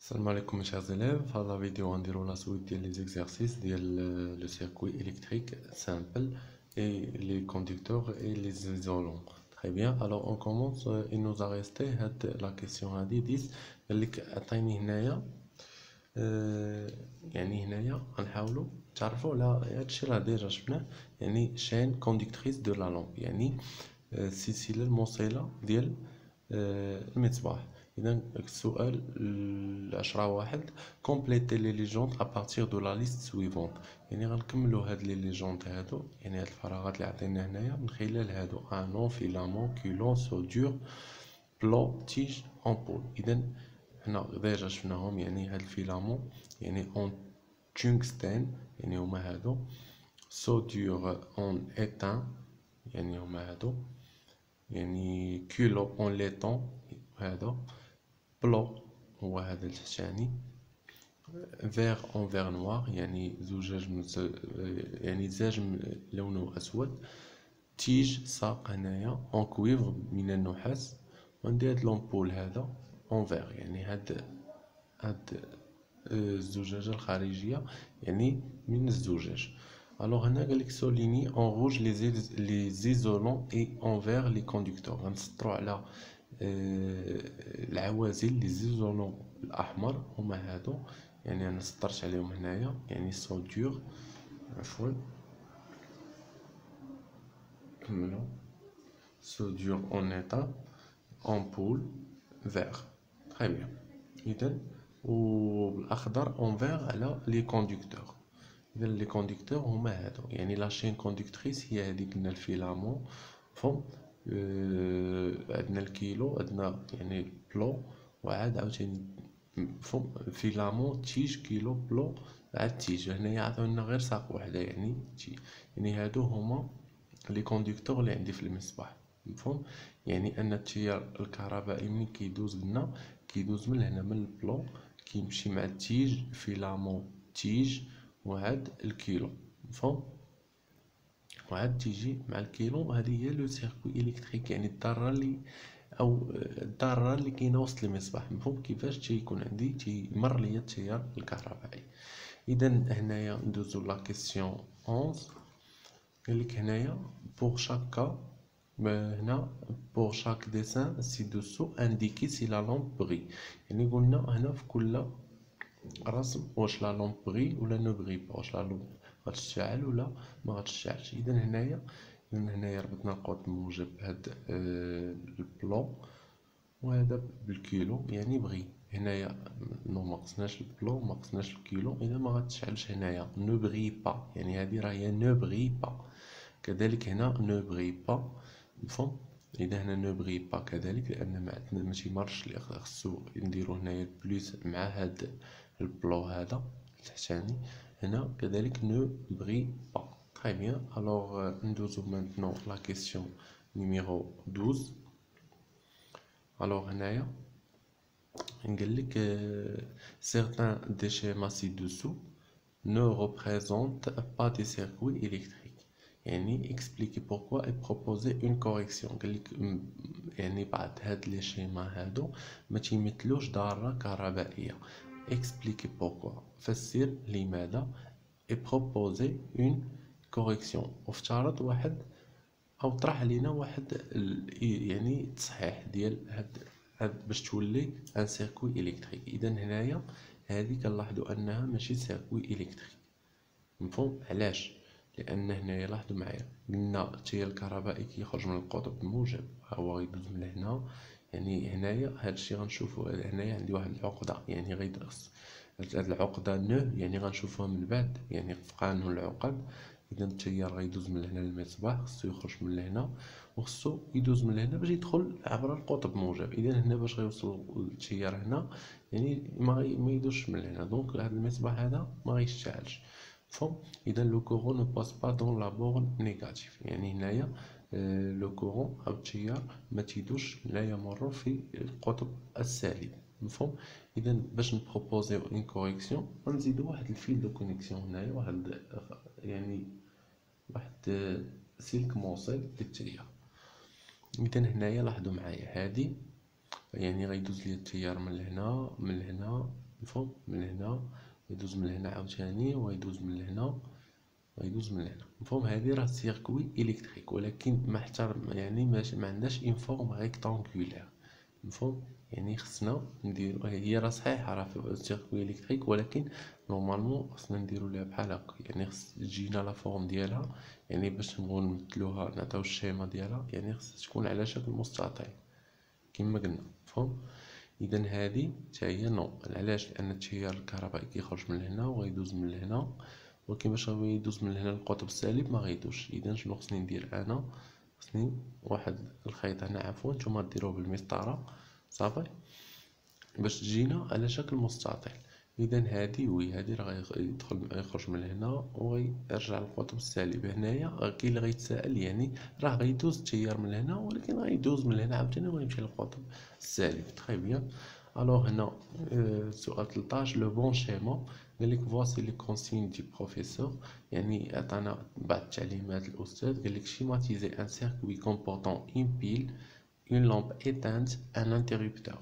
السلام عليكم mes chers élèves. في هذا الفيديو غنديرو لا سويت ديال لي زيكزارسيس ديال لو سيركوي électrique simple et les conducteurs et les isolants. Très bien. Alors on commence. Il nous a resté هاد la question هادي 10 قالك عطيني هنايا يعني هنايا غنحاولوا تعرفوا على هادشي راه ديجا شفناه. يعني شين كونديكتريس دو لا لامب، يعني السلسله الموصله ديال المصباح. إذا السؤال 10 كومبليتي لي ليجوند ابارتيغ دو لا ليست سويفونت، يعني غنكملو هاد لي ليجوند هادو، يعني هاد الفراغات اللي عطينا هنايا من خلال هادو انون فيلامون كيلون سودور بلو تيج امبول. إذا حنا ديجا شفناهم، يعني هاد الفيلامون يعني اون تونغستان، يعني هما هادو سودور اون ايتان، يعني هما هادو، يعني كيلو اون ليطون هذا، بلو هو هذا التحتاني، فيغ اون فيغ نوار يعني زجاج يعني زاج لونه اسود، تيج ساق هنايا اون كويفر من النحاس، وعندي هاد لومبول هذا اون فيغ، يعني هاد الزجاجه الخارجيه يعني من الزجاج. الوغ هنا قالك سوليني اون روج لي زيزولون اي اون فيغ لي كوندكتور، غنسطرو على العوازل لي زيزولون الاحمر هما هادو، يعني انا سطرت عليهم هنايا، يعني سودور عفوا كملو سودور اون ايتا امبول فيغ. تري بيان. اذا وبالاخضر اون فيغ على لي كوندكتور. اذا لي كوندكتور هما هادو، يعني لا شين كوندكتريس هي هذيك، قلنا الفيلامون فهم. عندنا الكيلو، عندنا يعني بلو، وعاد عاوتاني فهم فيلامون تيج كيلو بلو عاد تيج. هنايا عطاونا غير ساق وحده يعني يعني هادو هما لي كوندكتور اللي عندي في المصباح. مفهوم؟ يعني ان التيار الكهربائي ملي كيدوز لنا كيدوز من هنا من البلو كيمشي مع التيج فيلامون تيج وعاد الكيلو. مفهوم؟ وعاد تيجي مع الكيلو. هذه هي لو سيركوي الكتريك، يعني الذره اللي او الذره اللي كاينه وسط المصباح. مفهوم كيفاش تيكون عندي تيمر ليا التيار الكهربائي. اذا هنايا ندوزو لا كيسيون 11. قالك هنايا بور شاك كا، هنا بور شاك ديسان سي دوسو انديكي سي لا لامب بغي، يعني قلنا هنا في كل رسم واش لا لامب بغي ولا نو بغي با، واش لا لامب غتشتعل ولا ما غتشتعلش. اذا هنايا ربطنا القوس موجب بهاد البلو، وهذا بالكيلو يعني بغي. هنايا نو ما قصناش البلو ما قصناش الكيلو، اذا ما غتشعلش هنايا نو بغي با، يعني هذه راه هي نو بغي با. كذلك هنا نو بغي با. مفهوم؟ اذا هنا نو بغي با كذلك، لان ما تيمرش، اللي خصو نديرو هنايا بلوس مع هاد البلو هذا التحتاني. هنا كذلك نو بغي با. تري بيان. الوغ ندوزو مانتنون لا كيسيون نيميرو 12. الوغ هنايا نقولك certains des schémas ci-dessous ne représentent pas des circuits électriques، يعني expliquer pourquoi et proposer une correction. قالك يعني بعض هاد لي شيما هادو ما تيمثلوش ذرة كهربائية. expliquer pourquoi، فسر لماذا، et proposer une correction، وافترض واحد او طرح علينا واحد يعني تصحيح ديال هاد باش تولي ان سيركوي الكتريك. اذا هنايا هذه كنلاحظوا انها ماشي سيركوي الكتريك. مفهوم؟ علاش؟ لان هنايا لاحظوا معايا قلنا التيار الكهربائي كيخرج من القطب الموجب، هو غيدوز من هنا، يعني هنايا هادشي غنشوفو. هنايا عندي واحد العقده، يعني غيدرس هاد العقده نو، يعني غنشوفوها من بعد، يعني في قانون العقد. اذا التيار غيدوز من هنا للمصباح، خصو يخرج من هنا وخصو يدوز من هنا باش يدخل عبر القطب الموجب. اذا هنا باش غيوصل التيار هنا، يعني ما يدوزش من هنا، دونك هذا المصباح هذا ما غيشتعلش. مفهوم؟ اذا لو كورون نو باس با دون لا بورن نيجاتيف، يعني هنايا لو كورون او التيار ما تيدوش لا يمر في القطب السالب. مفهوم؟ اذا باش نبروبوزيو اون كوريكسيون غنزيدو واحد الفيل دو كونيكسيون هنايا، يعني واحد سلك موصل للتيار. اذا هنايا لاحظوا معايا هادي، يعني غيدوز لي التيار من هنا مفهوم؟ من هنا يدوز من هنا عاوتاني ويدوز من هنا ويدوز من هنا. مفهوم؟ هذه راه سيركوي الكتريك، ولكن ما احترم يعني ما عندناش اون فورم ريكتانغولير. مفهوم؟ يعني خصنا نديرو، هي راه صحيحه راه في سيركوي الكتريك، ولكن نورمالمون خصنا نديرو ليها بحال هكا. يعني خص تجينا لا فورم ديالها، يعني باش نبغيو نمثلوها نعطيو الشيما ديالها، يعني خص تكون على شكل مستطيل كما قلنا. مفهوم؟ اذا هذه حتى هي نو. علاش؟ لان التيار الكهربائي كيخرج من هنا ويدوز من هنا، ولكن باش يدوز من هنا القطب السالب ما غيدوش. اذا شنو خصني ندير انا؟ خصني واحد الخيط هنا، عفوا نتوما ديروه بالمسطره صافي، باش تجينا على شكل مستطيل. اذا هادي راه يدخل يخرج من هنا ويرجع للقطب السالب. هنايا كاين اللي غيتسائل، يعني راه غيدوز التيار من هنا، ولكن غيدوز من هنا عاوتاني ويمشي للقطب السالب. تري بيان. الوغ هنا سؤال 13 لو بون شيما. قالك فواسي لي كونسيغن دي بروفيسور، يعني عطانا بعض التعليمات الاستاذ. قالك شيماتيزي ان سيركوي كومبورتون اون بيل اون لامب éteinte un interrupteur.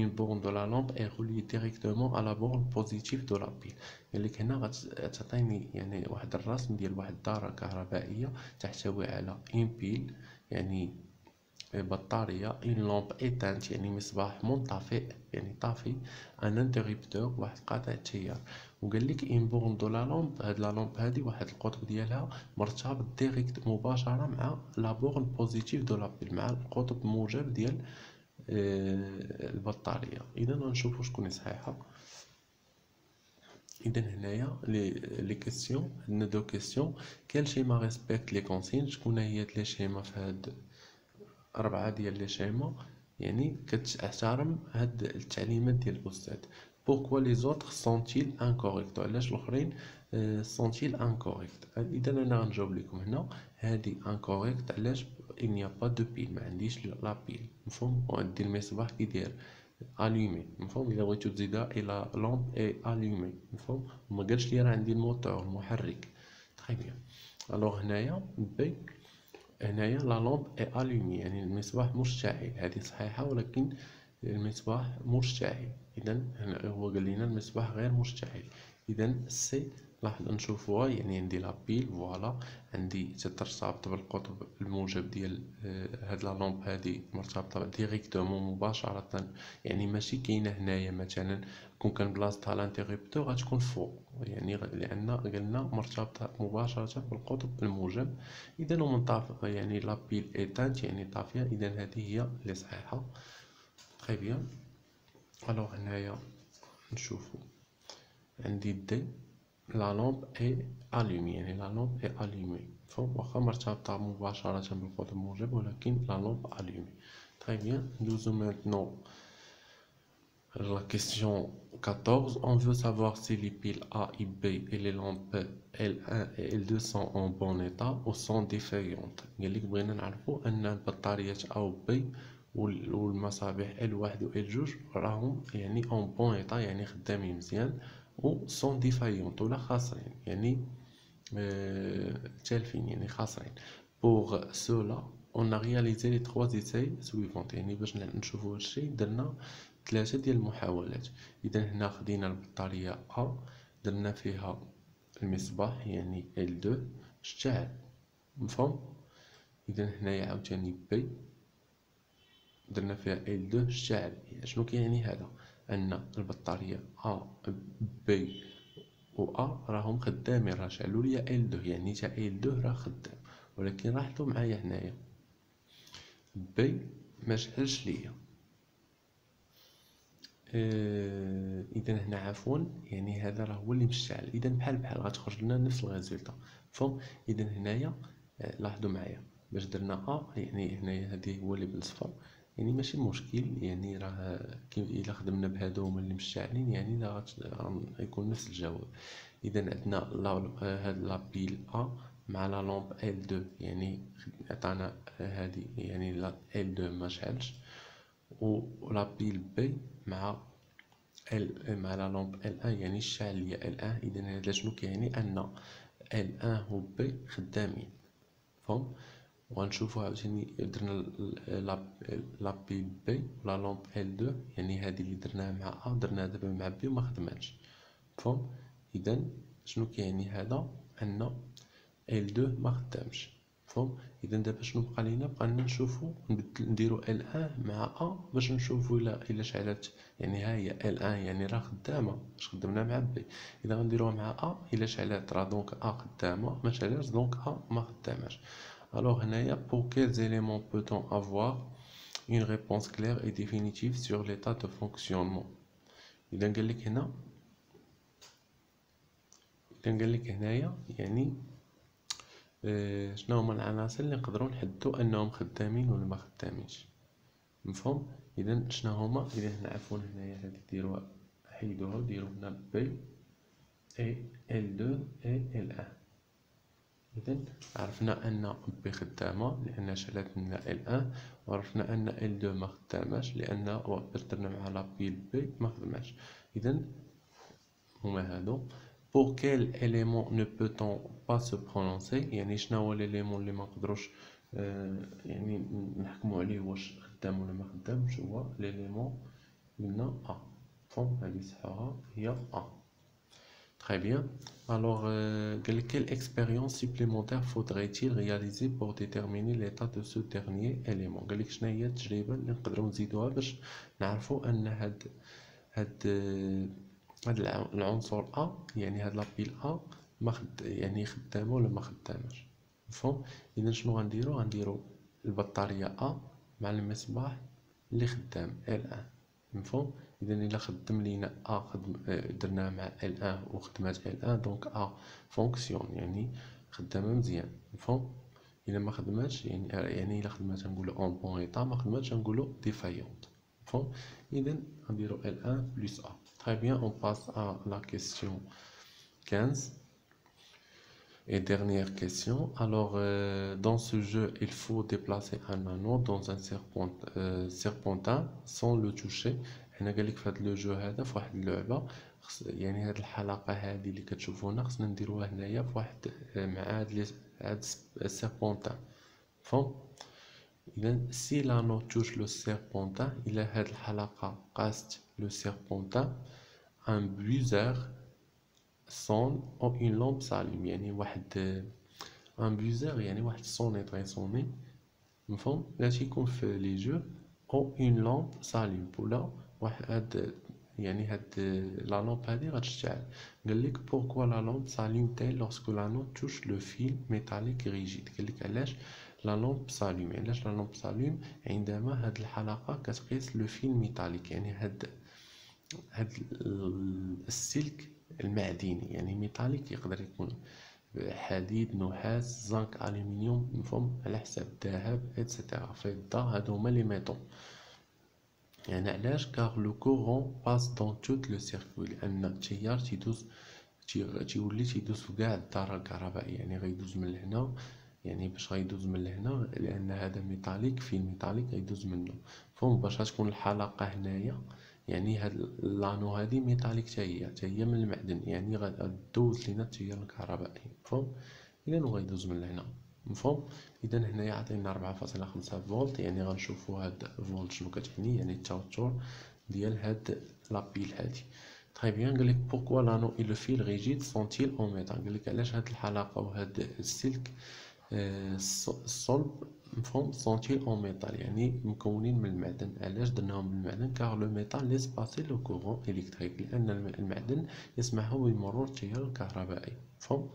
Une borne de la lampe est reliée directement à la borne positive de la pile. يعني هنا غتعطيني يعني واحد الرسم ديال واحد الدارة كهربائية تحتوي على اون بيل يعني بطارية، اون لامب éteinte يعني مصباح منطفئ يعني طافي، ان انتريبتور واحد قاطع التيار. وقال لك اون بورن دو لا لامب، هاد لا لامب هادي واحد القطب ديالها مرتبط ديريكت مباشرة مع لا بورن بوزيتيف دو لا بيل، مع القطب الموجب ديال البطارية. اذا غنشوفو شكون صحيحة. اذا هنايا لي كيسيون عندنا دو كيسيون. كال شيما ريسبكت لي كونسين؟ شكون هي لي شيما في هاد 4 ديال لي شيما يعني كتحترم هاد التعليمات ديال الاستاذ. بوركوا لي زوتر سونتيل انكوريكت؟ علاش الاخرين سونتيل انكوريكت؟ اذا انا غنجاوب لكم هنا هادي انكوريكت. علاش؟ il n'y a pas de pile، ما عنديش لا بيل. مفهوم؟ وعندي المصباح كي داير الومي. مفهوم؟ الا بغيتو تزيدها الى لامب اي الومي. مفهوم؟ وما قالش لي راه عندي الموتور المحرك. تري بيان. الوغ هنايا بي، هنايا لا لامب اي الومي يعني المصباح مشتعل. هذه صحيحة، ولكن المصباح مشتعل. اذا هو قال لنا المصباح غير مشتعل. اذا سي لاحظ نشوفوها، يعني عندي لا بيل فوالا، عندي تترتبط بالقطب الموجب ديال هاد لا لامب هادي مرتبطة ديريكتومون مباشرة، يعني ماشي كاينة هنايا مثلا كون كان بلاصتها لانتيريبتور غتكون فوق، يعني لان قلنا مرتبطة مباشرة بالقطب الموجب. اذا ومنطفئ يعني لا بيل ايتانت يعني طافية. اذا هذه هي اللي صحيحة. تري بيان. الوغ هنايا نشوفو عندي دي لا لامب اي الومي، يعني لا لامب اي الومي. فوق واخا مرتبطة مباشرة بالقطب الموجب، ولكن لا لامب الومي. تري بيان. ندوزو مانتنون la question 14. On veut savoir si les piles A et B et les lampes L1 et L2 sont en bon état ou sont défaillantes. قال لك بغينا نعرفوا ان البطاريات A و B والمصابيح L1 و L2 راهم يعني en bon état يعني خدامين مزيان، و sont défaillantes ولا خاسرين يعني تالفين يعني خاسرين. Pour cela on a réalisé les 3 essais suivants. يعني باش نشوفوا هادشي درنا 3 ديال المحاولات. اذا هنا خدينا البطارية A درنا فيها المصباح يعني L2 اشتعل. مفهوم؟ اذا هنايا عاوتاني B درنا فيها L2 اشتعل. شنو كيعني هذا؟ ان البطارية A B و A راهم خدامين، راه شعلوا ليا L2 يعني تا L2 راه خدام. ولكن لاحظوا معايا هنايا B ما شعلش ليا. اذا هنا عفوا يعني هذا راه هو اللي مشتعل. اذا بحال غتخرج لنا نفس الريزلطه. مفهوم؟ اذا هنايا لاحظوا معايا باش درنا يعني هنايا هذه هو اللي بالصفر، يعني ماشي مشكل، يعني راه الا خدمنا بهادو هما اللي مشتعلين يعني غيكون نفس الجواب. اذا عندنا هاد لا بيل مع لا لامب L2 يعني عطانا هذه يعني لا L2 ما شعلش، و لا بيل بي مع مع لا لامب L1 يعني الشعل هي L1. اذا هذا شنو كيعني؟ ان L1 و B خدامين. فهم؟ وغنشوفو عاوتاني درنا لا بي بي ولا لامب ال 2، يعني هادي اللي درناها مع ا درناها دابا مع بي وما خدماتش. مفهوم؟ اذا شنو كيعني هذا؟ ان ال 2 ما خدامش. مفهوم؟ اذا دابا شنو بقى لينا؟ بقى لنا نشوفو نديرو ال 1 مع ا باش نشوفو الا شعلات، يعني ها هي ال 1 يعني راه خدامه باش خدمنا مع بي. اذا غنديروها مع ا الا شعلات راه دونك ا خدامه، ما شعلاتش دونك ا ما خداماش. Alors, pour quels éléments peut-on avoir une réponse claire et définitive sur l'état de fonctionnement? إذا قال لك هنايا يعني شنو هما العناصر اللي نقدروا نحددوا انهم خدامين ولا ما خدامينش. مفهوم؟ اذا شنو هما؟ اذا نعرفوا هنايا هذه ديروها، حيدوها وديروا هنا بي اي ال 2 اي ال 1. إذا عرفنا أن بي خدامة لأن شعلت لنا ال 1، وعرفنا أن ال 2 ما خداماش لأن درنا مع لا بي ما خدماش. إذا هما هادو. pour quel élément ne peut-on pas se prononcer؟ يعني شنو هو الإيليمون اللي ما نقدروش يعني نحكمو عليه واش خدام ولا ما خدامش؟ هو الإيليمون قلنا أ. فهم هادي صحاها هي أ. Très bien. Alors, quelle expérience supplémentaire faudrait-il réaliser pour déterminer l'état de ce dernier élément؟ قال لك شنو هي التجربة اللي نقدروا نزيدوها باش نعرفوا أن هاد العنصر أ، يعني هاد لابيل أ يعني خدامة ولا ما خداماش. مفهوم؟ إذا شنو غنديرو البطارية أ مع المصباح اللي خدام ال 1. مفهوم؟ إذا إلا خدم لينا أ درناه مع ال 1 وخدمات ال 1 دونك أ فونكسيون يعني خدامة مزيان. مفهوم؟ إلا ما خدماتش يعني إلا خدمات نقولو أون بون إيطا، ما خدماتش نقولو ديفايونت. مفهوم؟ إذا غنديرو ال 1 بلس أ. Très bien, on passe à la question 15. Et dernière question. Alors, dans ce jeu, il faut déplacer un anneau dans un serpentin sans le toucher. هنا قالك في هذا لو جو هذا في واحد اللعبة، يعني هاد الحلقة هذه اللي كتشوفونا خصنا نديروها هنايا في واحد مع هاد السيربونتان. فهم؟ إذا سي لانو توش لو سيربونتان، إلى هاد الحلقة قاست لو سيربونتان، ان بوزر sonne ou une lampe s'allume. يعني واحد ان بوزر يعني واحد الصونيط غيصوني. مفهوم؟ لا تيكون في لي جو او اون لامب ساليم ولا واحد يعني هاد لا لامب هادي غتشتعل. قالك بوركوا لا لامب ساليم تيل لورسكو لا لامب توش لو فيل ميتاليك ريجيد. قالك علاش لا لامب ساليم، علاش لا لامب ساليم عندما هاد الحلقة كتقيس لو فيل ميتاليك، يعني هاد السلك المعدني يعني ميتاليك، يقدر يكون حديد، نحاس، زنك، ألمنيوم. مفهوم؟ على حساب الذهب إتسيتيرا، فضة، هادو هما لي ميتال. يعني علاش؟ كار لو كورون باس دون توت لو سيركوي، لأن التيار تيولي تيدوز في قاع الدارة الكهربائية. يعني غيدوز من لهنا، يعني باش غيدوز من لهنا لأن هذا ميتاليك، فيه ميتاليك غيدوز منه. مفهوم؟ باش غتكون الحلقة هنايا يعني هاد لانو هادي ميتاليك حتى هي من المعدن، يعني غدوز لينا التيار الكهربائي. مفهوم؟ إذا غيدوز من لهنا. مفهوم؟ إذا هنايا عطينا 4.5 فولت، يعني غنشوفو هاد فولت شنو كتعني، يعني التوتر ديال هاد لابيل هادي. تري بيان. قالك بوركوا لانو اي لو فيل ريجيد سونتيل اون ميتال. قالك علاش هاد الحلقة وهاد السلك الصلب مفهوم سونتيل اون ميتال يعني مكونين من المعدن. علاش درناهم من المعدن؟ كار لو ميتال ليس باسي لو كورون الكتريك، لان المعدن يسمح بمرور التيار الكهربائي. مفهوم؟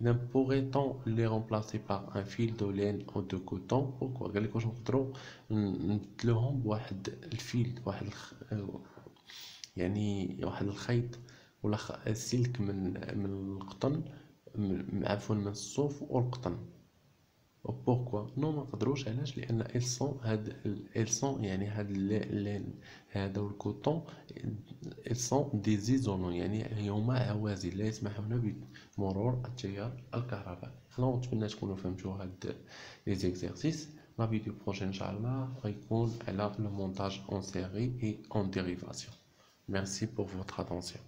اذا بوغيتون لي رومبلاسي بار ان فيل دو لين او دو كوتون. بوركوا؟ قالك واش نقدروا نبدلوهم بواحد الفيل، يعني واحد الخيط ولا سلك من القطن، عفوا من الصوف والقطن. بوركوا نو ما نقدروش؟ علاش؟ لان السون يعني هاد اللين هذا والكوطون السون دي زيزونون، يعني هما عوازل لا يسمحون بمرور التيار الكهربائي. انا نتمنى تكونوا فهمتوا هاد لي زيكزارسيس. لا فيديو بروجين ان شاء الله غيكون على لو مونتاج اون سيري اي اون ديريفاسيون. Merci pour votre attention.